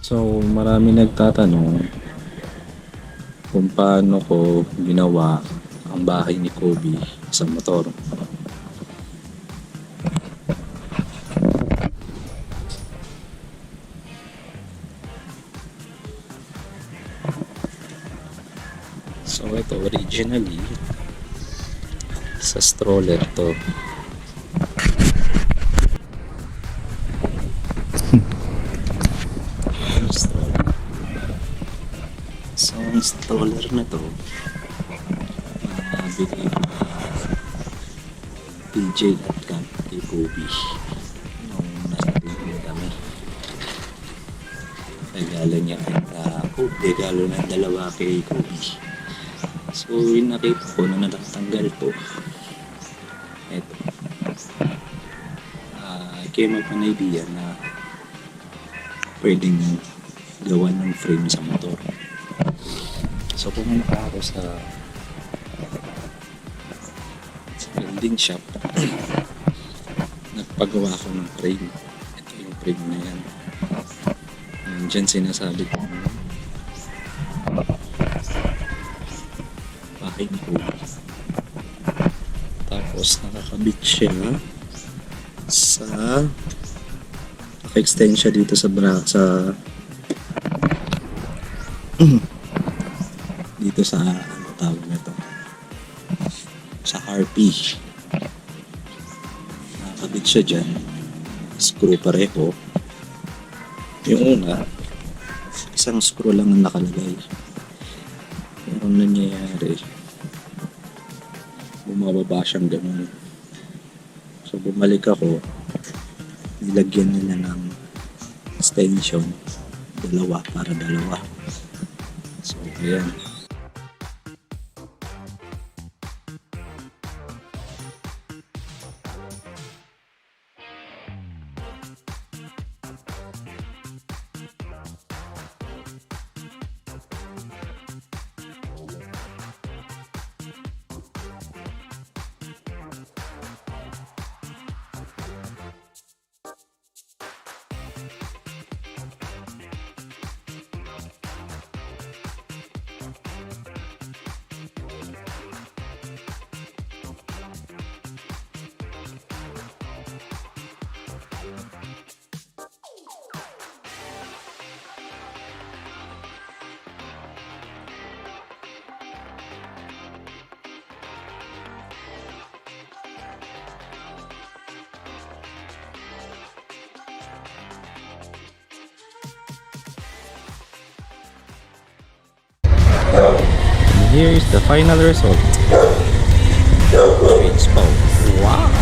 So, marami nagtatanong kung paano ko ginawa ang bahay ni Kobe sa motor. So, ito originally sa stroller to. So, ang stroller na to, bili PJ at Camp kay Kobe nung nasa tingin kami. Regalo niya regalo ng dalawa kay Kobe. So, nakita ko na natatanggal po. Ito. Came up an idea na pwedeng gawa ng frame sa motor. So, pumunta ako sa welding shop. Nagpagawa ko ng frame. Ito yung frame na yan. Diyan sinasabi ko bahay ni Kobe. Tapos nakakabit siya sa naka-extend siya dito sa dito sa ano tawag na to, sa harpy. Nakakabit siya dyan, screw pareho. Yung una, isang screw lang ang nakalagay. Pero nangyayari, bumababa siyang ganun. So bumalik ako, nilagyan niya ng extension, dalawa para dalawa. So ayan. And here is the final result. Wow!